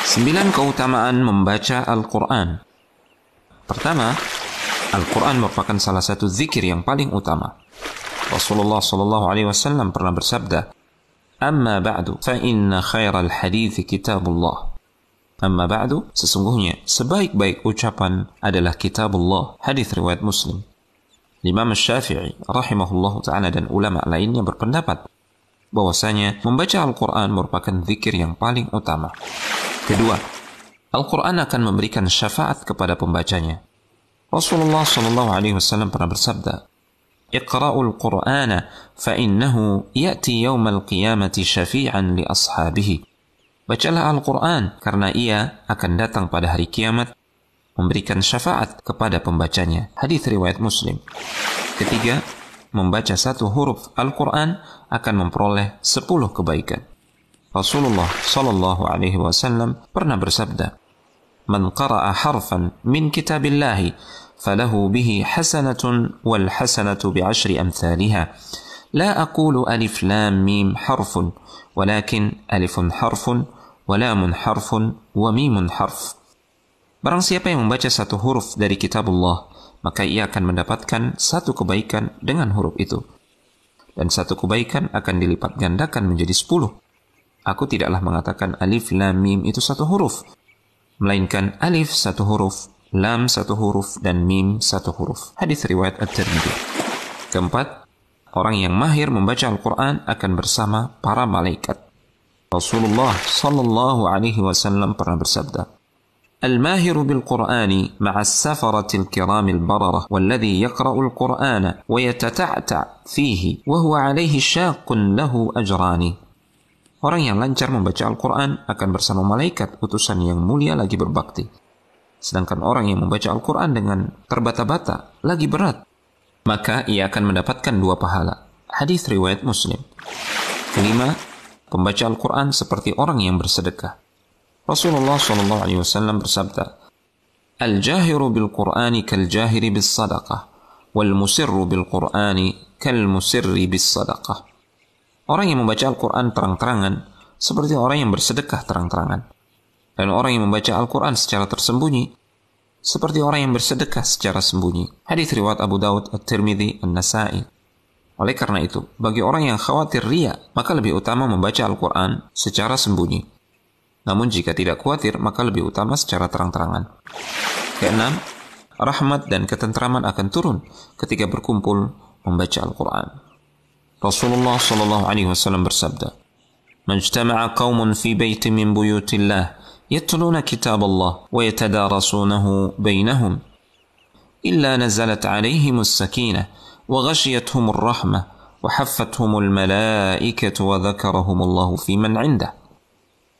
9 keutamaan membaca Al-Quran. Pertama, Al-Quran merupakan salah satu zikir yang paling utama. Rasulullah SAW pernah bersabda, "Amma ba'du, fa inna khairal hadithi kitabullah." Amma ba'du, sesungguhnya sebaik-baik ucapan adalah kitabullah. Hadis riwayat Muslim. Imam Syafi'i rahimahullah ta'ala dan ulama lainnya berpendapat bahwasanya membaca Al-Quran merupakan zikir yang paling utama. Kedua, Al-Quran akan memberikan syafaat kepada pembacanya. Rasulullah SAW pernah bersabda, "Iqra'ul Qur'ana fa innahu ya'ti yawmal qiyamati syafi'an li ashabihi." Bacalah Al-Quran karena ia akan datang pada hari kiamat memberikan syafaat kepada pembacanya. Hadis riwayat Muslim. Ketiga, membaca satu huruf Al-Quran akan memperoleh 10 kebaikan. Rasulullah SAW pernah bersabda, "Man qara'a harfan min kitabillahi falahu bihi hasanatun wal hasanatu bi'ashri amthaliha. La aqulu alif lam mim harfun, walakin alifun harfun, wa lamun harfun, wa mimun harf." Barang siapa yang membaca satu huruf dari kitabullah, maka ia akan mendapatkan satu kebaikan dengan huruf itu. Dan satu kebaikan akan dilipat gandakan menjadi 10. Aku tidaklah mengatakan alif lam mim itu satu huruf, melainkan alif satu huruf, lam satu huruf, dan mim satu huruf. Hadis riwayat At-Tirmidzi. Keempat, orang yang mahir membaca Al-Quran akan bersama para malaikat. Rasulullah SAW pernah bersabda, "Al-mahiru bil-Qur'ani ma'as safaratil kiramil bararah, walladhi yaqra'ul Qur'ana wa yatata'ta' fihi, wa huwa alaihi syaqqun lahu ajrani." Orang yang lancar membaca Al-Quran akan bersama malaikat utusan yang mulia lagi berbakti. Sedangkan orang yang membaca Al-Quran dengan terbata-bata lagi berat, maka ia akan mendapatkan 2 pahala. Hadis riwayat Muslim. Kelima, pembaca Al-Quran seperti orang yang bersedekah. Rasulullah SAW bersabda, "Al-jahiru bil-Qur'ani kal-jahiri bis-sadaqah, wal-musirru bil-Qur'ani kal-musirri bis-sadaqah." Orang yang membaca Al-Quran terang-terangan seperti orang yang bersedekah terang-terangan. Dan orang yang membaca Al-Quran secara tersembunyi seperti orang yang bersedekah secara sembunyi. Hadis riwayat Abu Daud, At-Tirmidzi, An-Nasa'i. Oleh karena itu, bagi orang yang khawatir riya, maka lebih utama membaca Al-Quran secara sembunyi. Namun jika tidak khawatir, maka lebih utama secara terang-terangan. Keenam, rahmat dan ketentraman akan turun ketika berkumpul membaca Al-Quran. Rasulullah SAW bersabda, "Majtama'a qaumun fi baitin min buyutillah yatluna kitab Allah wa yatadarasunahu bainahum illa nazalat 'alaihimus sakinah wa ghashiyatuhumur rahmah wa haffathumul malaikatu wa dzakarahumullahu fi man 'indah."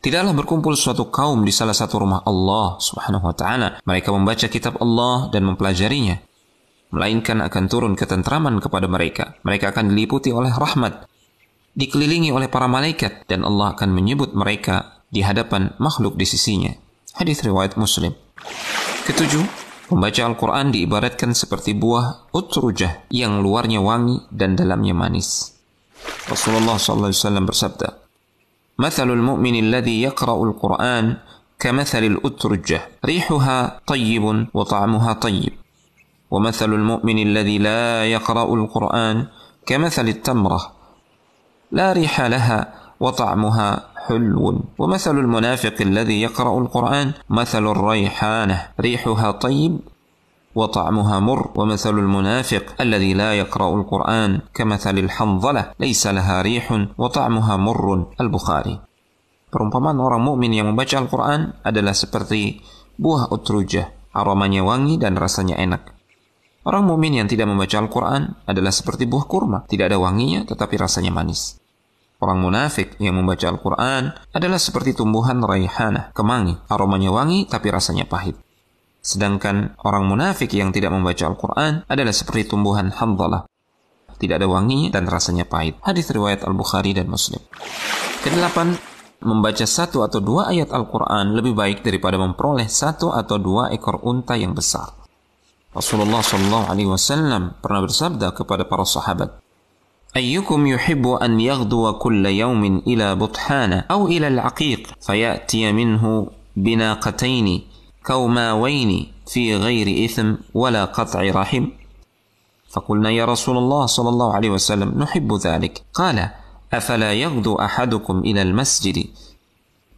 Tidaklah berkumpul suatu kaum di salah satu rumah Allah Subhanahu wa taala, mereka membaca kitab Allah dan mempelajarinya, melainkan akan turun ketentraman kepada mereka. Mereka akan diliputi oleh rahmat, dikelilingi oleh para malaikat, dan Allah akan menyebut mereka di hadapan makhluk di sisinya. Hadis riwayat Muslim. Ketujuh, membaca Al-Quran diibaratkan seperti buah utrujah yang luarnya wangi dan dalamnya manis. Rasulullah SAW bersabda, "Mathalul mu'mini alladhi yaqra'ul Qur'an kamathalil utrujah, rihuha tayyibun wa ta'amuha tayyib. ومثل المؤمن الذي لا يقرأ القرآن كمثل التمرة لا ريح لها وطعمها حلو ومثل المنافق الذي يقرأ القرآن مثل الريحانة ريحها طيب وطعمها مر ومثل المنافق الذي لا يقرأ القرآن كمثل الحنظلة ليس لها ريح وطعمها مر." Al-Bukhari. Perumpamaan orang mukmin yang membaca Al-Quran adalah seperti buah utrujah, aromanya wangi dan rasanya enak. Orang mukmin yang tidak membaca Al-Quran adalah seperti buah kurma, tidak ada wanginya tetapi rasanya manis. Orang munafik yang membaca Al-Quran adalah seperti tumbuhan raihanah, kemangi, aromanya wangi tapi rasanya pahit. Sedangkan orang munafik yang tidak membaca Al-Quran adalah seperti tumbuhan handhalah, tidak ada wanginya dan rasanya pahit. Hadis riwayat Al-Bukhari dan Muslim. Kedelapan, membaca 1 atau 2 ayat Al-Quran lebih baik daripada memperoleh 1 atau 2 ekor unta yang besar. Rasulullah SAW pernah bersabda kepada para sahabat, "Ayyukum yuhibbu an yaghduwa kulla yawmin ila buthana aw ila al-aqiq fayatiya minhu بناقتين كوماوين في غير إثم ولا قطع رحم؟ فقلنا يا رسول الله صلى الله عليه وسلم نحب ذلك. قال أفلا يغدو أحدكم إلى المسجد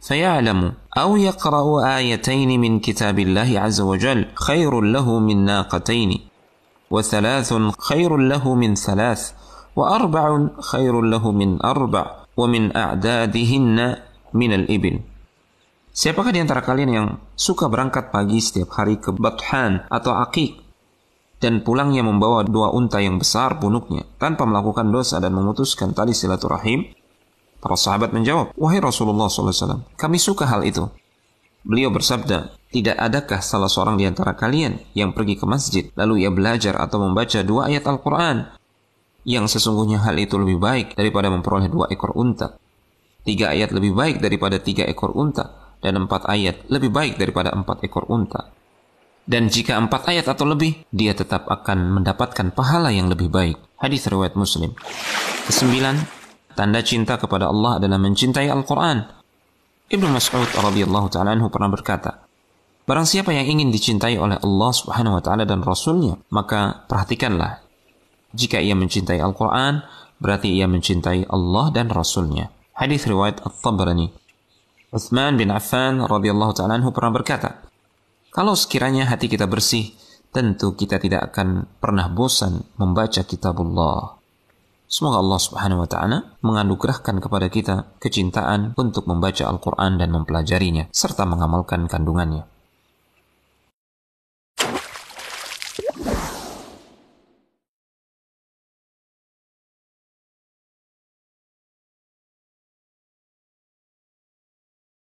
فيعلم أو يقرأ آيتين من كتاب الله عز وجل خير له من ناقتين، وثلاث خير له من ثلاث، وأربع خير له من أربع، ومن أعدادهن من الإبل. Siapakah di antara kalian yang suka berangkat pagi setiap hari ke Bathan atau Aqiq dan pulangnya membawa 2 unta yang besar punuknya tanpa melakukan dosa dan memutuskan tali silaturahim? Para sahabat menjawab, wahai Rasulullah SAW, kami suka hal itu. Beliau bersabda, tidak adakah salah seorang di antara kalian yang pergi ke masjid lalu ia belajar atau membaca 2 ayat Al-Quran yang sesungguhnya hal itu lebih baik daripada memperoleh 2 ekor unta, 3 ayat lebih baik daripada 3 ekor unta, dan 4 ayat lebih baik daripada 4 ekor unta. Dan jika 4 ayat atau lebih, dia tetap akan mendapatkan pahala yang lebih baik. Hadis riwayat Muslim. 9. Tanda cinta kepada Allah adalah mencintai Al-Quran. Ibnu Mas'ud radhiyallahu ta'ala anhu pernah berkata, barang siapa yang ingin dicintai oleh Allah subhanahu wa ta'ala dan Rasulnya, maka perhatikanlah. Jika ia mencintai Al-Quran, berarti ia mencintai Allah dan Rasulnya. Hadis riwayat At-Tabrani. Utsman bin Affan radhiyallahu ta'ala anhu pernah berkata, kalau sekiranya hati kita bersih, tentu kita tidak akan pernah bosan membaca kitabullah. Semoga Allah subhanahu wa ta'ala menganugerahkan kepada kita kecintaan untuk membaca Al-Quran dan mempelajarinya, serta mengamalkan kandungannya.